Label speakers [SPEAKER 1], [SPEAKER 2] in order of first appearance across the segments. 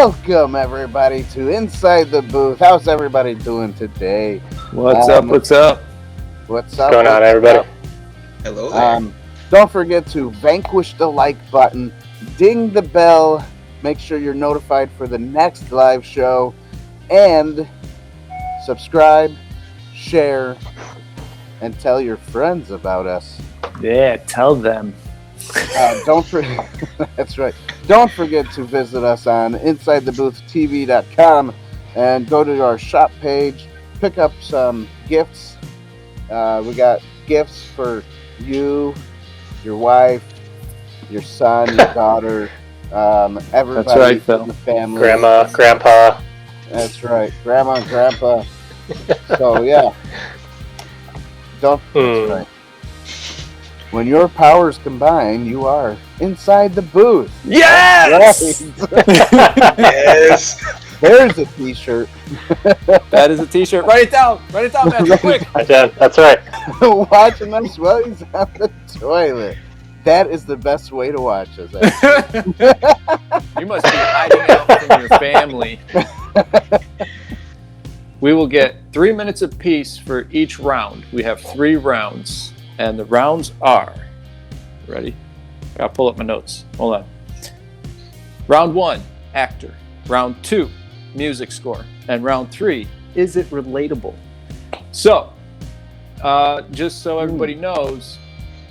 [SPEAKER 1] Welcome, everybody, to Inside the Booth. How's everybody doing today?
[SPEAKER 2] What's up?
[SPEAKER 1] What's
[SPEAKER 3] going on, everybody?
[SPEAKER 4] Hello there.
[SPEAKER 1] Don't forget to vanquish the like button, ding the bell, make sure you're notified for the next live show, and subscribe, share, and tell your friends about us.
[SPEAKER 2] Yeah, tell them.
[SPEAKER 1] That's right. Don't forget to visit us on InsideTheBoothTV.com and go to our shop page. Pick up some gifts. We got gifts for you, your wife, your son, your daughter, everybody.
[SPEAKER 2] That's right, Phil.
[SPEAKER 1] In the family.
[SPEAKER 3] Grandma, Grandpa.
[SPEAKER 1] That's right. Grandma and Grandpa. So, yeah. That's right. When your powers combine, you are inside the booth.
[SPEAKER 2] Yes!
[SPEAKER 1] Right.
[SPEAKER 4] Yes.
[SPEAKER 1] There's a t-shirt.
[SPEAKER 2] That is a t-shirt. Write it down, man, real quick.
[SPEAKER 3] I did. That's right.
[SPEAKER 1] Watching them swellies on the toilet. That is the best way to watch us.
[SPEAKER 2] You must be hiding out from your family. We will get 3 minutes apiece for each round. We have 3 rounds. And the rounds are, ready? I gotta pull up my notes. Hold on. Round 1, actor. Round 2, music score. And round 3, is it relatable? So, just so everybody knows,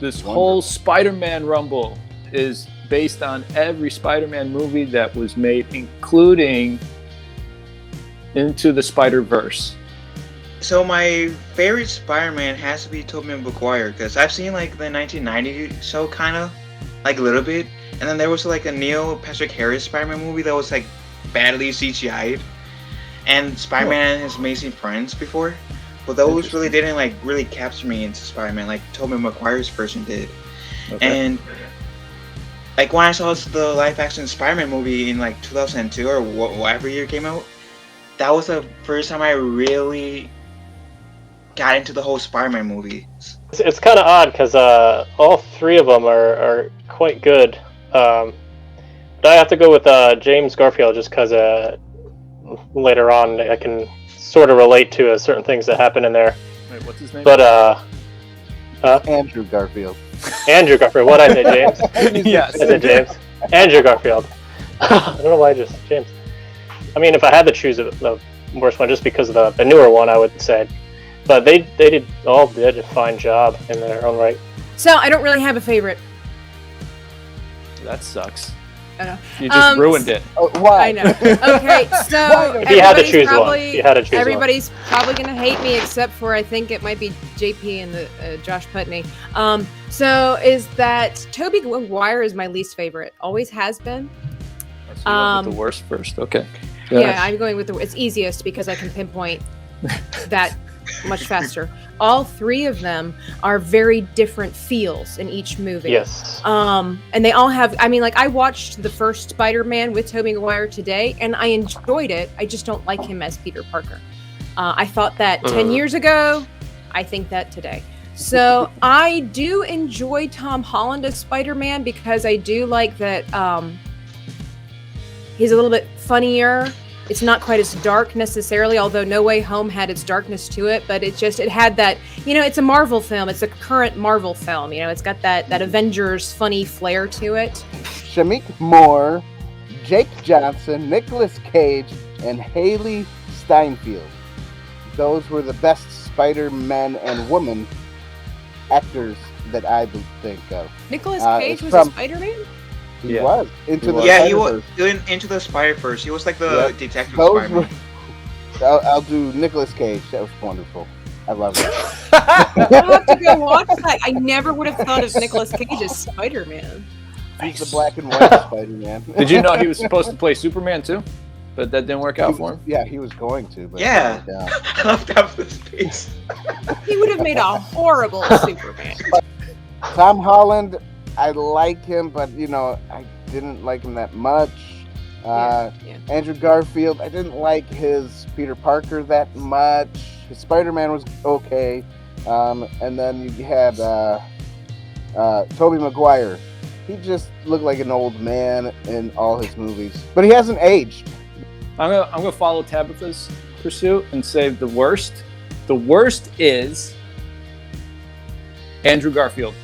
[SPEAKER 2] this whole Spider-Man Rumble is based on every Spider-Man movie that was made, including Into the Spider-Verse.
[SPEAKER 4] So my favorite Spider-Man has to be Tobey Maguire because I've seen like the 1990 show kind of, like a little bit, and then there was like a Neil Patrick Harris Spider-Man movie that was like badly CGI'd, and Spider-Man and His Amazing Friends before, but those really didn't like really capture me into Spider-Man like Tobey Maguire's version did.
[SPEAKER 2] Okay.
[SPEAKER 4] And like when I saw the live-action Spider-Man movie in like 2002 or whatever year it came out, that was the first time I really got into the whole Spider-Man movie.
[SPEAKER 3] It's kind of odd because all 3 of them are quite good. But I have to go with James Garfield just because later on I can sort of relate to certain things that happen in there.
[SPEAKER 2] Wait, what's his name?
[SPEAKER 3] But
[SPEAKER 1] Andrew Garfield.
[SPEAKER 3] Andrew Garfield. What I say, James?
[SPEAKER 2] Yes.
[SPEAKER 3] I said James. Andrew Garfield. I don't know why I just James. I mean, if I had to choose the worst one, just because of the newer one, I would say. But they did a fine job in their own right.
[SPEAKER 5] So I don't really have a favorite.
[SPEAKER 2] That sucks.
[SPEAKER 5] I know.
[SPEAKER 2] You just ruined it.
[SPEAKER 1] Oh, why?
[SPEAKER 5] I know. Okay, so
[SPEAKER 3] If you had to choose one, if you had to choose
[SPEAKER 5] everybody's probably gonna hate me, except for I think it might be JP and the Josh Putney. So is that Tobey Maguire is my least favorite. Always has been.
[SPEAKER 2] So you went with the worst first. Okay.
[SPEAKER 5] Yeah, I'm going with it's easiest because I can pinpoint that much faster. All 3 of them are very different feels in each movie.
[SPEAKER 3] Yes.
[SPEAKER 5] And they all have, I mean, like I watched the first Spider-Man with Tobey Maguire today and I enjoyed it. I just don't like him as Peter Parker. I thought that 10 years ago. I think that today. So I do enjoy Tom Holland as Spider-Man because I do like that he's a little bit funnier. It's not quite as dark necessarily, although No Way Home had its darkness to it, but it had that, it's a Marvel film. It's a current Marvel film. It's got that Avengers funny flair to it.
[SPEAKER 1] Shamik Moore, Jake Johnson, Nicolas Cage, and Haley Steinfeld. Those were the best Spider-Man and woman actors that I would think of.
[SPEAKER 5] Nicolas Cage was a Spider-Man?
[SPEAKER 1] He was. Into the
[SPEAKER 4] Spider-Verse. He was like the detective
[SPEAKER 1] Those
[SPEAKER 4] Spider-Man.
[SPEAKER 1] I'll do Nicolas Cage. That was wonderful. I love it.
[SPEAKER 5] I'll have to go watch that. I never would have thought of Nicolas Cage as Spider-Man.
[SPEAKER 1] He's the black and white Spider-Man.
[SPEAKER 2] Did you know he was supposed to play Superman too? But that didn't work out for him?
[SPEAKER 1] Yeah, he was going to. But
[SPEAKER 4] yeah. I love that for his face.
[SPEAKER 5] He would have made a horrible Superman.
[SPEAKER 1] Tom Holland, I like him, but I didn't like him that much. Andrew Garfield, I didn't like his Peter Parker that much. His Spider-Man was okay. And then you had Tobey Maguire. He just looked like an old man in all his movies. But he hasn't aged.
[SPEAKER 2] I'm gonna follow Tabitha's pursuit and say the worst. The worst is Andrew Garfield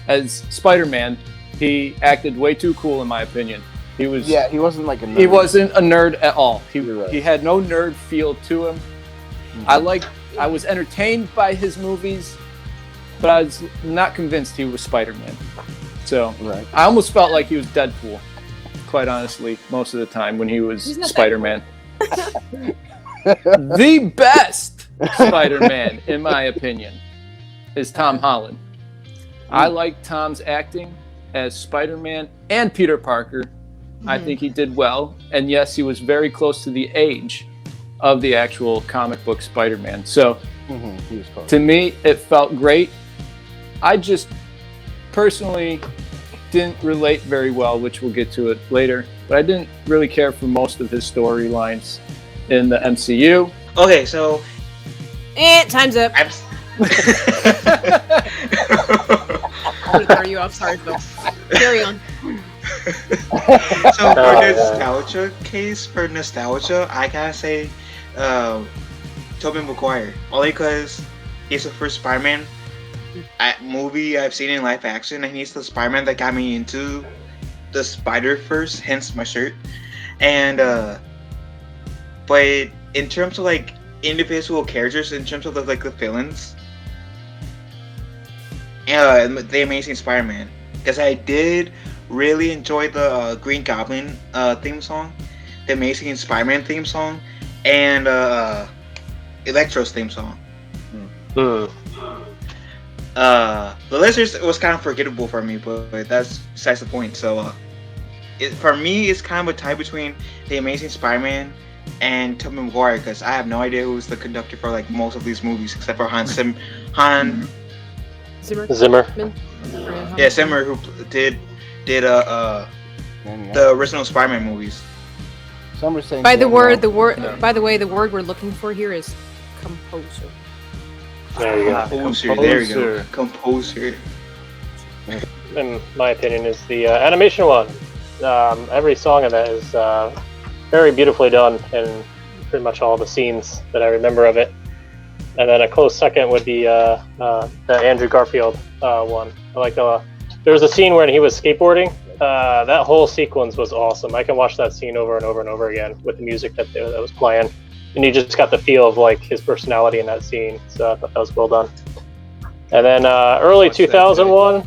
[SPEAKER 2] as Spider-Man. He acted way too cool, in my opinion. He wasn't like a nerd. He wasn't a nerd at all. He had no nerd feel to him. Mm-hmm. I was entertained by his movies, but I was not convinced he was Spider-Man. So I almost felt like he was Deadpool, quite honestly, most of the time when he was Spider-Man. The best Spider-Man, in my opinion, is Tom Holland. I like Tom's acting as Spider-Man and Peter Parker. Mm-hmm. I think he did well. And yes, he was very close to the age of the actual comic book Spider-Man. So he was close. To me, it felt great. I just personally didn't relate very well, which we'll get to it later. But I didn't really care for most of his storylines in the MCU.
[SPEAKER 4] Okay, so...
[SPEAKER 5] time's up. I'm going to throw you off. Sorry, Phil. Carry on.
[SPEAKER 4] So for nostalgia case, I gotta say Tobey Maguire. Only because he's the first Spider-Man movie I've seen in live action, and he's the Spider-Man that got me into the Spider-Verse, hence my shirt. And but in terms of like individual characters, in terms of the villains, the Amazing Spider-Man, because I did really enjoy the Green Goblin theme song, the Amazing Spider-Man theme song, and Electro's theme song. The Lizards was kind of forgettable for me, but that's besides the point. So for me, it's kind of a tie between the Amazing Spider-Man and Tobey Maguire, because I have no idea who's the conductor for like most of these movies except for Hans Zimmer. Yeah, Zimmer, who did the original Spider-Man movies.
[SPEAKER 1] Some are saying
[SPEAKER 5] by the way, the word we're looking for here is composer.
[SPEAKER 3] There you go.
[SPEAKER 4] Composer. There you go. Composer.
[SPEAKER 3] In my opinion, is the animation one. Every song of that is very beautifully done, and pretty much all the scenes that I remember of it. And then a close second would be the Andrew Garfield one. I like there was a scene where he was skateboarding. That whole sequence was awesome. I can watch that scene over and over and over again with the music that was playing, and you just got the feel of like his personality in that scene. So I thought that was well done. And then early 2001,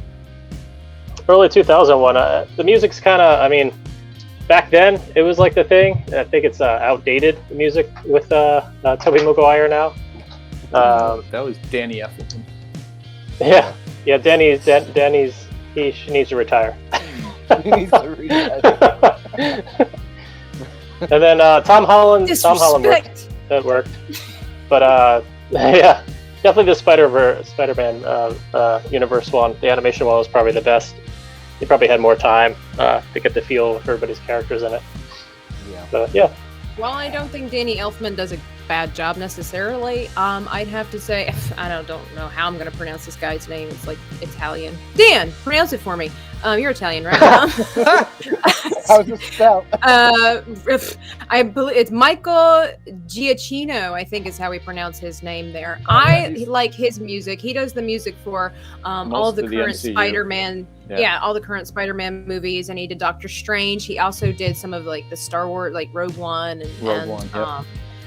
[SPEAKER 3] the music's kind of, I mean, back then it was like the thing. I think it's outdated, the music with Tobey Maguire now.
[SPEAKER 2] That was Danny Effelton.
[SPEAKER 3] Yeah, Danny's he needs to retire.
[SPEAKER 1] He needs to retire.
[SPEAKER 3] And then Tom Holland worked. That worked. But yeah, definitely the Spider-Man universe one. The animation one was probably the best. He probably had more time to get the feel of everybody's characters in it. Yeah. But yeah.
[SPEAKER 5] While I don't think Danny Elfman does a bad job necessarily, I'd have to say, I don't know how I'm going to pronounce this guy's name. It's like Italian. Dan, pronounce it for me. You're Italian, right?
[SPEAKER 1] How's it spelled?
[SPEAKER 5] I believe it's Michael Giacchino, I think is how we pronounce his name there. I like his music. He does the music for all the current Spider-Man. Yeah, all the current Spider-Man movies, and he did Doctor Strange. He also did some of like the Star Wars, like Rogue One,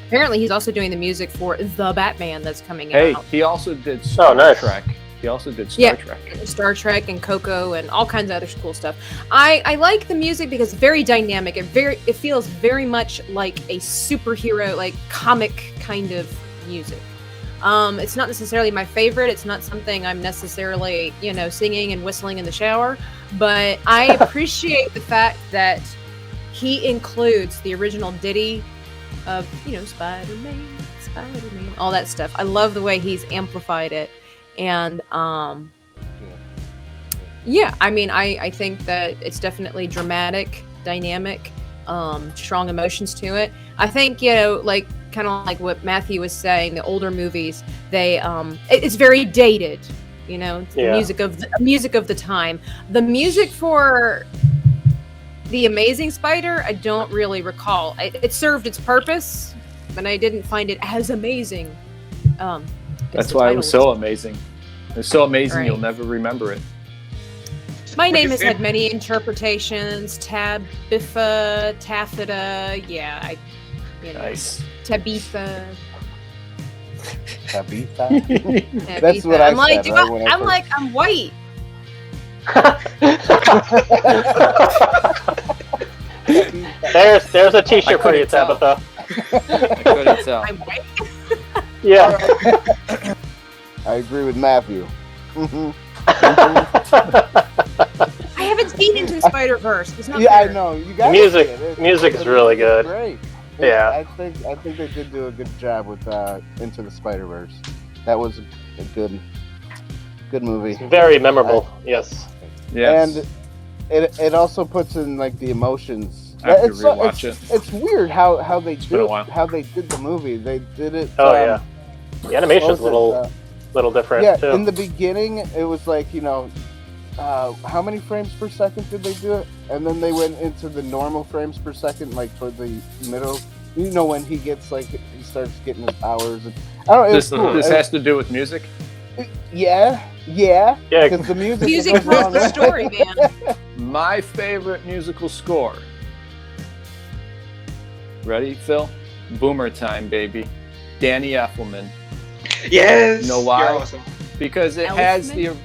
[SPEAKER 5] apparently he's also doing the music for the Batman that's coming out.
[SPEAKER 2] Hey, he also did Star Trek. He also did Star Trek.
[SPEAKER 5] Star Trek and Coco and all kinds of other cool stuff. I like the music because it's very dynamic. It feels very much like a superhero, like comic kind of music. It's not necessarily my favorite. It's not something I'm necessarily, singing and whistling in the shower. But I appreciate the fact that he includes the original ditty of, Spider-Man, all that stuff. I love the way he's amplified it. And I think that it's definitely dramatic, dynamic, strong emotions to it. I think, kind of like what Matthew was saying, the older movies, it's very dated, the music of the time. The music for The Amazing Spider, I don't really recall. It served its purpose, but I didn't find it as amazing.
[SPEAKER 2] That's why it was so amazing. It's so amazing
[SPEAKER 5] Right.
[SPEAKER 2] you'll never remember it.
[SPEAKER 5] My name has had many interpretations. Tabitha, Taffeta,
[SPEAKER 2] Nice.
[SPEAKER 5] Tabitha.
[SPEAKER 1] Tabitha. That's what
[SPEAKER 5] I'm
[SPEAKER 1] I
[SPEAKER 5] like,
[SPEAKER 1] said. Right,
[SPEAKER 5] I'm white.
[SPEAKER 3] There's a T-shirt for you,
[SPEAKER 2] tell.
[SPEAKER 3] Tabitha.
[SPEAKER 2] I couldn't tell.
[SPEAKER 5] I'm white.
[SPEAKER 3] Yeah.
[SPEAKER 1] I agree with Matthew.
[SPEAKER 5] I haven't seen Into the Spider-Verse. It's not
[SPEAKER 1] Yeah,
[SPEAKER 5] fair.
[SPEAKER 1] I know. You got
[SPEAKER 3] Music is really good.
[SPEAKER 1] Great.
[SPEAKER 3] Yeah.
[SPEAKER 1] I think they did do a good job with Into the Spider-Verse. That was a good movie.
[SPEAKER 3] Very memorable. Yes.
[SPEAKER 2] Yes.
[SPEAKER 1] And it also puts in like the emotions.
[SPEAKER 2] I have to rewatch it.
[SPEAKER 1] It's weird how they
[SPEAKER 2] been a while.
[SPEAKER 1] how they did the movie. They did it.
[SPEAKER 3] Oh yeah. The animation's a
[SPEAKER 1] what was
[SPEAKER 3] little different
[SPEAKER 1] yeah,
[SPEAKER 3] too.
[SPEAKER 1] in the beginning, it was like, how many frames per second did they do it? And then they went into the normal frames per second, like toward the middle. When he gets he starts getting his powers. And, I don't know. It was cool.
[SPEAKER 2] This has to do with music.
[SPEAKER 1] Yeah.
[SPEAKER 3] Yeah.
[SPEAKER 1] Because the music
[SPEAKER 5] Music
[SPEAKER 1] goes
[SPEAKER 5] tells the
[SPEAKER 1] along
[SPEAKER 5] story,
[SPEAKER 1] with it.
[SPEAKER 5] man.
[SPEAKER 2] My favorite musical score. Ready, Phil? Boomer Time, baby. Danny Effelman.
[SPEAKER 4] Yes.
[SPEAKER 2] You know why?
[SPEAKER 4] You're awesome.
[SPEAKER 2] Because it has the
[SPEAKER 5] Elfman?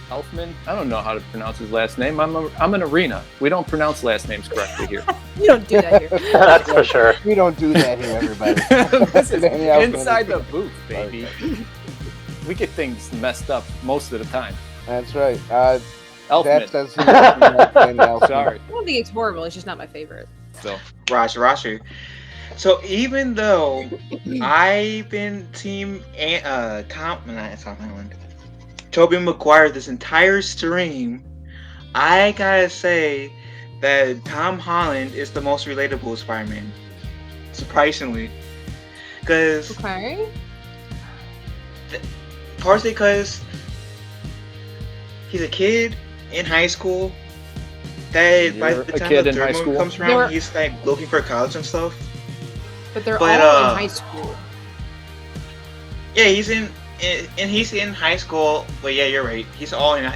[SPEAKER 2] Elfman. I don't know how to pronounce his last name. I'm an arena. We don't pronounce last names correctly here.
[SPEAKER 5] You don't do that here.
[SPEAKER 3] That's for sure.
[SPEAKER 1] We don't do that here, everybody.
[SPEAKER 2] This is
[SPEAKER 1] Danny Elfman.
[SPEAKER 2] inside the booth, baby. We get things messed up most of the time.
[SPEAKER 1] That's right.
[SPEAKER 2] Elfman.
[SPEAKER 1] That says he doesn't like Danny Elfman.
[SPEAKER 2] Sorry.
[SPEAKER 5] I don't think it's horrible. It's just not my favorite.
[SPEAKER 2] So
[SPEAKER 4] Roger. So even though I've been team Tobey Maguire this entire stream, I gotta say that Tom Holland is the most relatable Spider-Man. Surprisingly, because
[SPEAKER 5] Okay.
[SPEAKER 4] partially because he's a kid in high school. That by
[SPEAKER 2] You're
[SPEAKER 4] the
[SPEAKER 2] a
[SPEAKER 4] time
[SPEAKER 2] kid
[SPEAKER 4] the
[SPEAKER 2] in
[SPEAKER 4] third
[SPEAKER 2] high
[SPEAKER 4] movie
[SPEAKER 2] school?
[SPEAKER 4] comes around,
[SPEAKER 5] They're-
[SPEAKER 4] he's like looking for college and stuff.
[SPEAKER 5] But they're
[SPEAKER 4] But,
[SPEAKER 5] all in high school.
[SPEAKER 4] Yeah, he's in high school. But yeah, you're right. He's all in.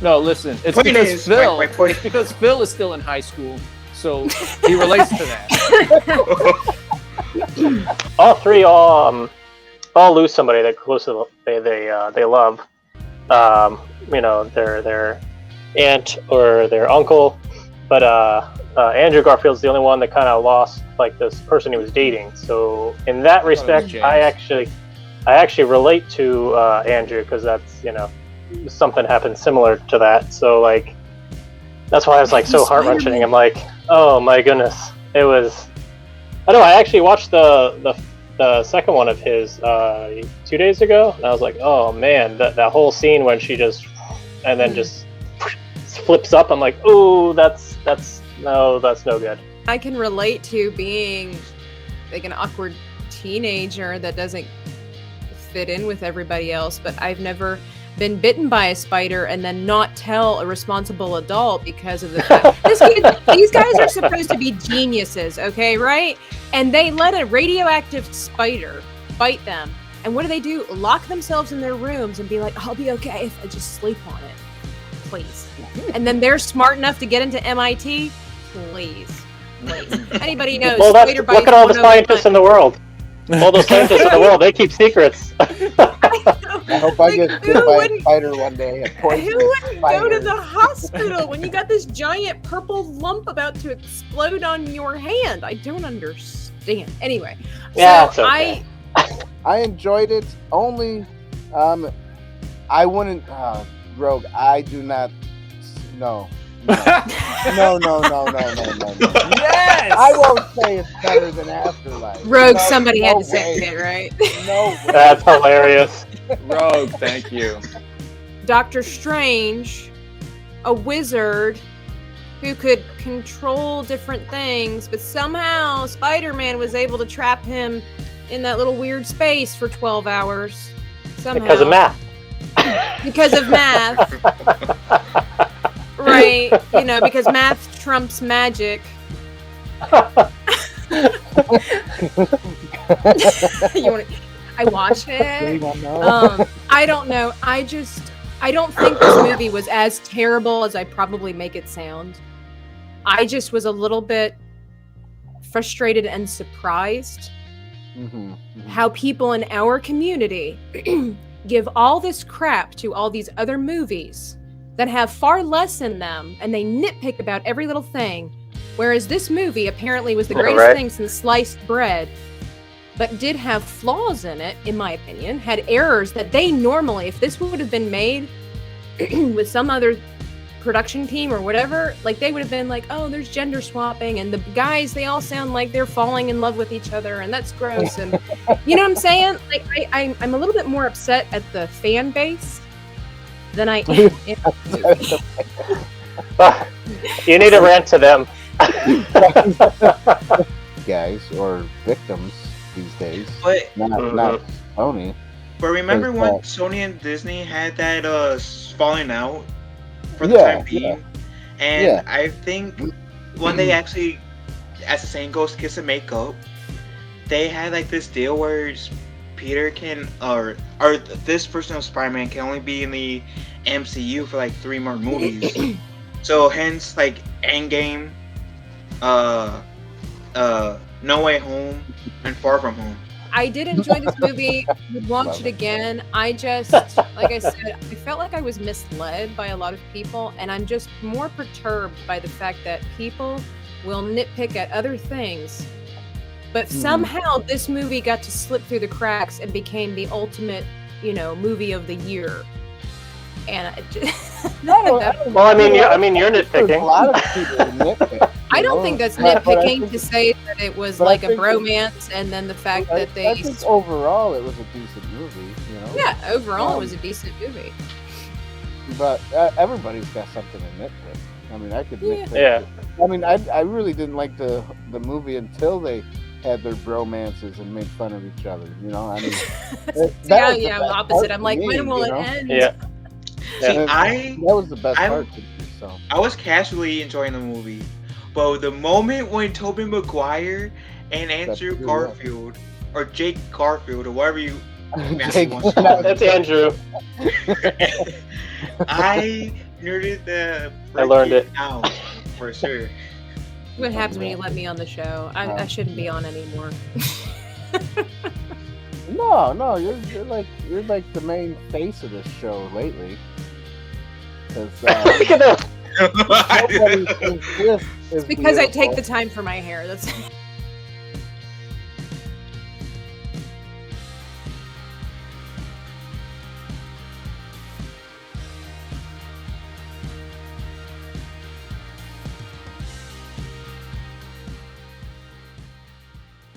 [SPEAKER 2] no, listen. It's
[SPEAKER 4] Point
[SPEAKER 2] because
[SPEAKER 4] is,
[SPEAKER 2] Phil.
[SPEAKER 4] my point-
[SPEAKER 2] It's because Phil is still in high school, so he relates to that.
[SPEAKER 3] All three all lose somebody that closely they love. Their aunt or their uncle. But Andrew Garfield's the only one that kind of lost like this person he was dating. So in that respect,
[SPEAKER 2] James.
[SPEAKER 3] I actually relate to Andrew because that's something happened similar to that. So like that's why I was like so heart wrenching. I'm like, oh my goodness, it was. I know. I actually watched the second one of his 2 days ago, and I was like, oh man, that whole scene when she just and then just flips up. I'm like, oh, that's no good.
[SPEAKER 5] I can relate to being like an awkward teenager that doesn't fit in with everybody else, but I've never been bitten by a spider and then not tell a responsible adult because of the fact these guys are supposed to be geniuses, okay, right? And they let a radioactive spider bite them. And what do? Lock themselves in their rooms and be like, I'll be okay if I just sleep on it. Please. And then they're smart enough to get into MIT? Please. Anybody knows.
[SPEAKER 3] Well,
[SPEAKER 5] spider
[SPEAKER 3] look at all the scientists in the world. All those scientists in the world, they keep secrets.
[SPEAKER 1] I hope I get bit by a spider one day.
[SPEAKER 5] Who wouldn't go to the hospital when you got this giant purple lump about to explode on your hand? I don't understand. Anyway,
[SPEAKER 3] Yeah,
[SPEAKER 5] so
[SPEAKER 3] it's okay.
[SPEAKER 1] I enjoyed it. Only, I wouldn't. Rogue, I do not. No. No. No.
[SPEAKER 2] Yes.
[SPEAKER 1] I won't say it's better than Afterlife.
[SPEAKER 5] Rogue,
[SPEAKER 1] No,
[SPEAKER 5] somebody
[SPEAKER 1] no
[SPEAKER 5] had to say
[SPEAKER 1] way.
[SPEAKER 5] it, right?
[SPEAKER 1] No. way.
[SPEAKER 3] That's hilarious.
[SPEAKER 2] Rogue, thank you.
[SPEAKER 5] Doctor Strange, a wizard who could control different things, but somehow Spider-Man was able to trap him in that little weird space for 12 hours. Somehow.
[SPEAKER 3] Because of math.
[SPEAKER 5] Because of math. Right. say, because math trumps magic. I watched it. I don't know. I don't think this movie was as terrible as I probably make it sound. I just was a little bit frustrated and surprised how people in our community give all this crap to all these other movies that have far less in them, and they nitpick about every little thing, whereas this movie apparently was the greatest thing since sliced bread, but did have flaws in it, in my opinion, had errors that they normally, if this would have been made with some other production team or whatever, like they would have been like, oh, there's gender swapping, and the guys, they all sound like they're falling in love with each other, and that's gross, and you know what I'm saying? Like, I'm a little bit more upset at the fan base than I am in the movie.
[SPEAKER 3] You need to rant to them.
[SPEAKER 1] Guys, or victims these days.
[SPEAKER 4] But
[SPEAKER 1] not Sony.
[SPEAKER 4] But remember when Sony and Disney had that falling out for the time being? And I think when they actually, as the saying goes, kiss and make up, they had like this deal where Peter can, or this version of Spider-Man can only be in the MCU for like 3 more movies. So hence like Endgame, No Way Home, and Far From Home.
[SPEAKER 5] I did enjoy this movie. Would watch it again. I just, like I said, I felt like I was misled by a lot of people, and I'm just more perturbed by the fact that people will nitpick at other things, but somehow this movie got to slip through the cracks and became the ultimate, movie of the year. And
[SPEAKER 3] well, I mean, you're nitpicking.
[SPEAKER 1] A lot of people nitpick.
[SPEAKER 5] I don't think that's nitpicking to say that it was like a bromance, and then the fact that they.
[SPEAKER 1] I think overall it was a decent movie.
[SPEAKER 5] Yeah, overall it was a decent movie.
[SPEAKER 1] But everybody's got something to nitpick. I mean, I could nitpick.
[SPEAKER 3] Yeah.
[SPEAKER 1] I mean, I really didn't like the movie until they had their bromances and made fun of each other. I mean,
[SPEAKER 5] I'm opposite. I'm like, when will it end?
[SPEAKER 3] Yeah.
[SPEAKER 4] See,
[SPEAKER 1] that was the best part to me. So
[SPEAKER 4] I was casually enjoying the movie, but the moment when Tobey Maguire and Andrew Garfield, or Jake Garfield, or whatever you wants to call
[SPEAKER 3] that's Andrew.
[SPEAKER 4] I nerded the.
[SPEAKER 3] I learned it
[SPEAKER 4] out for sure.
[SPEAKER 5] What happens when you let me on the show? I shouldn't be on anymore.
[SPEAKER 1] No, you're like the main face of this show lately. Because
[SPEAKER 5] it's because I take the time for my hair. That's